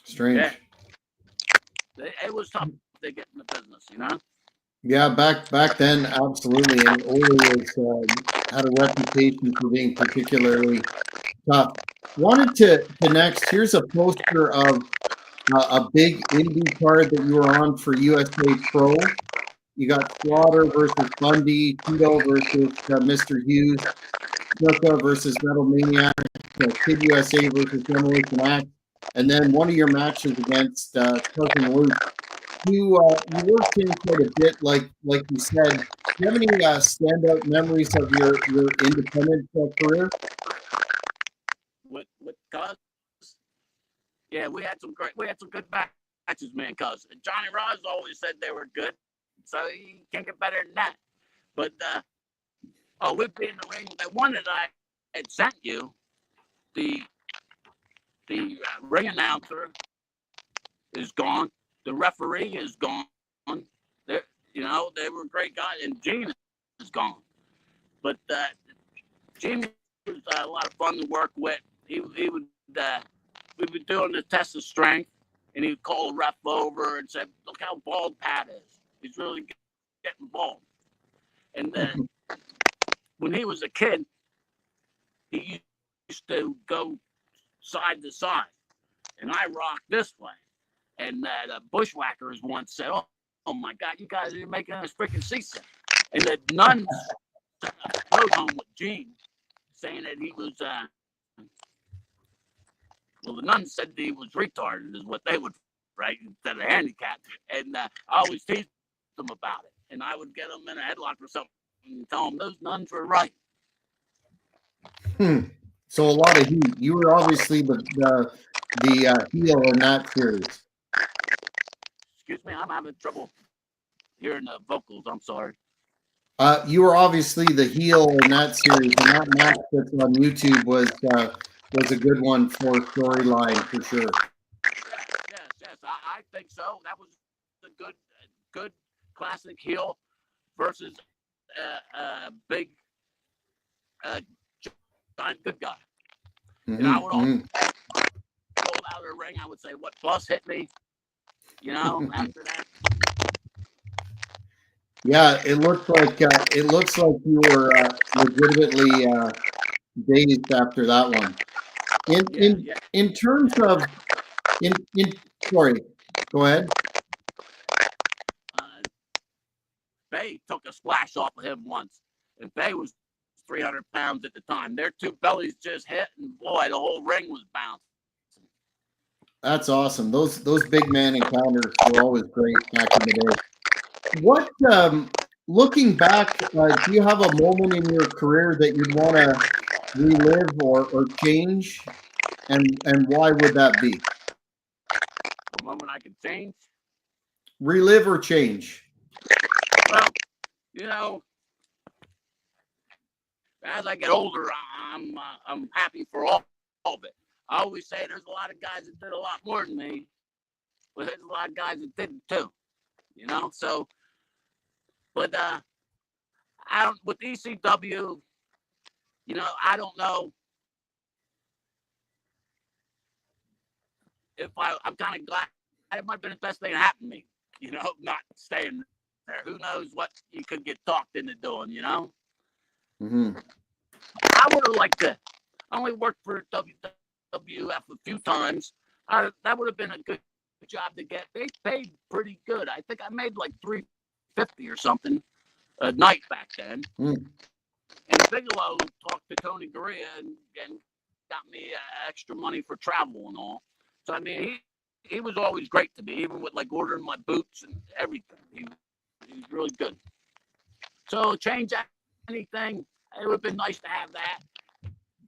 Strange. Yeah. It was tough to get in the business, Yeah, back then, absolutely. And Ole was had a reputation for being particularly tough. Wanted to next. Here's a poster of a big indie card that you were on for USA Pro. You got Slaughter versus Bundy, Tito versus Mr. Hughes, Snuka versus Metal Maniac, Kid USA versus Demolition Axe, and then one of your matches against Cousin Luke. You worked in quite a bit, like you said. Do you have any standout memories of your independent career? With Cuz, yeah, we had some good matches, man. Cuz Johnny Ross always said they were good, so you can't get better than that. But we'd be in the ring. The one that I had sent you, the ring announcer is gone. The referee is gone. They were great guys, and Gene is gone. But Gene was a lot of fun to work with. He would we were doing the test of strength, and he would call the ref over and say, "Look how bald Pat is. He's really getting bald." And when he was a kid, he used to go side to side, and I rocked this way. And the bushwhackers once said, "Oh my God, you guys are making us freaking seasick." And the nuns rode home with Gene, saying that he was, the nuns said he was retarded, is what they would write, instead of handicapped. And I always teased them about it. And I would get them in a headlock or something and tell them those nuns were right. So a lot of heat. You were obviously the heel in that series. Excuse me, I'm having trouble hearing the vocals. I'm sorry. You were obviously the heel in that series, and that match that's on YouTube was a good one for storyline for sure. Yes, I think so. That was a good classic heel versus big giant good guy. And I would all roll out of the ring. I would say, "What bus hit me?" After that. Yeah, it looks like you were legitimately dazed after that one. In terms of sorry, go ahead. Bay took a splash off of him once, and Bay was 300 pounds at the time. Their two bellies just hit, and boy, the whole ring was bouncing. That's awesome. Those big man encounters were always great back in the day. What looking back, do you have a moment in your career that you'd want to relive or change, and why would that be? The moment I can change. Relive or change? Well, you know, as I get older, I'm happy for all of it. I always say there's a lot of guys that did a lot more than me, but there's a lot of guys that didn't too. You know, so but I don't with ECW. You know, I don't know if I'm kind of glad it might have been the best thing that happened to me. You know, not staying there. Who knows what you could get talked into doing? You know, Mm-hmm. I would have liked to. I only worked for WWF a few times. That would have been a good job to get. They paid pretty good. I think I made like $350 or something a night back then. Mm. And Bigelow talked to Tony Garea and got me extra money for travel and all. So I mean, he was always great to me, even with like ordering my boots and everything. He was really good. So change anything, it would have been nice to have that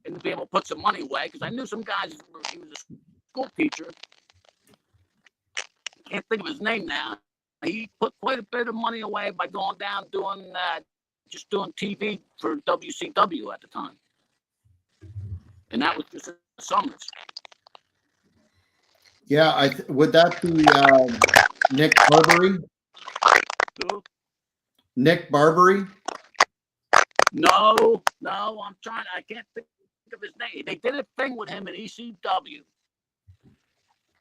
and to be able to put some money away because I knew some guys. He was a school teacher. Can't think of his name now. He put quite a bit of money away by going down doing just doing TV for WCW at the time, and that was just summers. Yeah, would that be Nick Barbary? So, Nick Barbary? no, I'm trying. I can't think of his name. They did a thing with him in ECW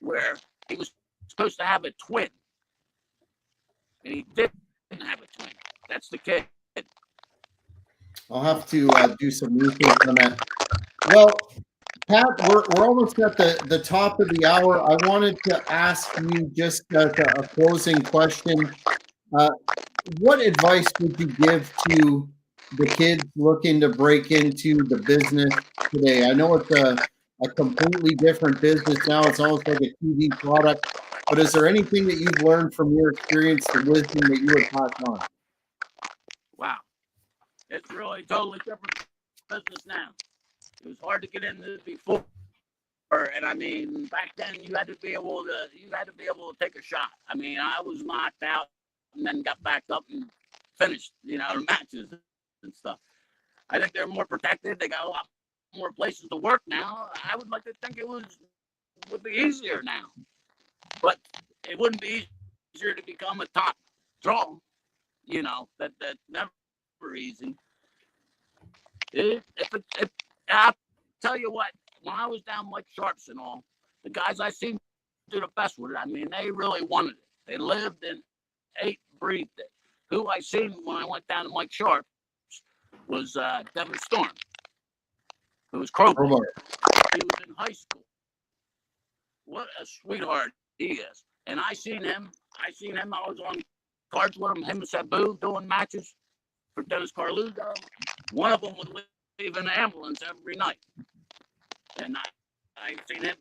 where he was supposed to have a twin, and he didn't have a twin. That's the kid. I'll have to do some research on that. Well, Pat, we're almost at the top of the hour. I wanted to ask you just a closing question. What advice would you give to the kids looking to break into the business today? I know it's a completely different business now. It's almost like a TV product. But is there anything that you've learned from your experience, the wisdom that you would pass on? Wow, it's really totally different business now. It was hard to get into it before, and I mean back then you had to be able to take a shot. I mean I was knocked out and then got back up and finished the matches and stuff. I think they're more protected. They got a lot more places to work now. I would like to think would be easier now, but it wouldn't be easier to become a top draw. That's never easy. If I'll tell you what, when I was down Mike Sharp's and all, the guys I seen do the best with it. I mean, they really wanted it. They lived and ate, breathed it. Who I seen when I went down to Mike Sharp's was Devin Storm, who was Crowbar. He was in high school. What a sweetheart he is. And I seen him. I was on cards with him and Sabu doing matches for Dennis Carlugo. One of them would leave in an ambulance every night. And I seen him.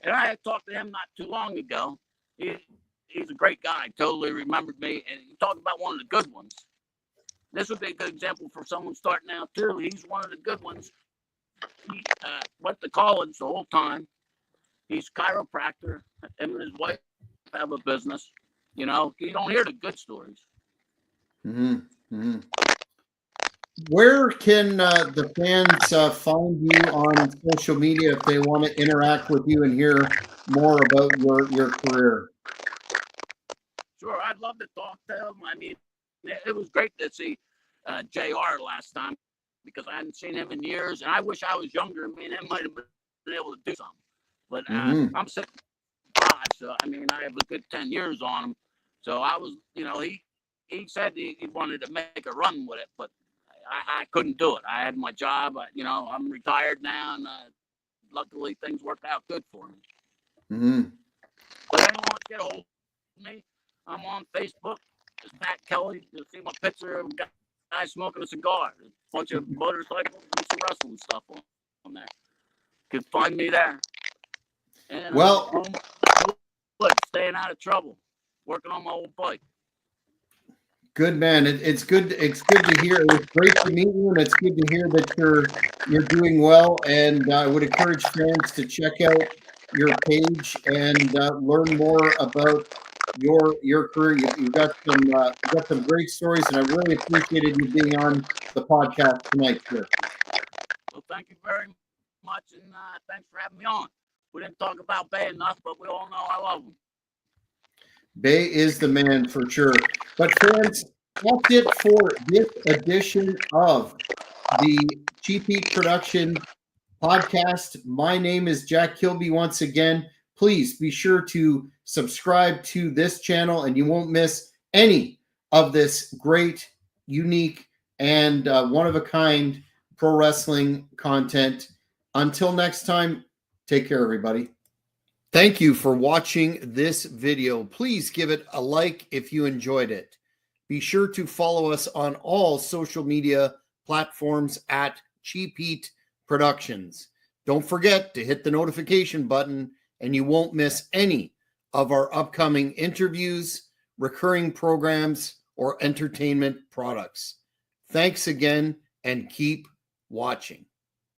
And I had talked to him not too long ago. He's a great guy. Totally remembered me. And he talked about one of the good ones. This would be a good example for someone starting out too. He's one of the good ones. He went to college the whole time. He's a chiropractor. Him and his wife have a business. You don't hear the good stories. Mm-hmm. Mm-hmm. Where can the fans find you on social media if they want to interact with you and hear more about your career? Sure, I'd love to talk to him. I mean, it was great to see JR last time because I hadn't seen him in years, and I wish I was younger. I mean, I might have been able to do something. But I'm 65, so I mean, I have a good 10 years on him. So I was, he said he wanted to make a run with it, but I couldn't do it. I had my job. I'm retired now, and luckily things worked out good for me. Mm-hmm. But anyone wants to get a hold of me, I'm on Facebook. It's Pat Kelly. You'll see my picture of a guy smoking a cigar. There's a bunch of motorcycles and some wrestling stuff on there. You can find me there. And I'm staying out of trouble, working on my old bike. Good man. It's good. It's good to hear. It was great to meet you, and it's good to hear that you're doing well. And I would encourage fans to check out your page and learn more about your career. You've got some great stories, and I really appreciated you being on the podcast tonight, sir. Well, thank you very much, and thanks for having me on. We didn't talk about Bay enough, but we all know I love him. Bay is the man for sure. But fans, that's it for this edition of the Cheap Heat Production podcast. My name is Jack Kilby once again. Please be sure to subscribe to this channel and you won't miss any of this great, unique, and one-of-a-kind pro wrestling content. Until next time, take care, everybody. Thank you for watching this video. Please give it a like if you enjoyed it. Be sure to follow us on all social media platforms at Cheap Heat Productions. Don't forget to hit the notification button and you won't miss any of our upcoming interviews, recurring programs, or entertainment products. Thanks again and keep watching.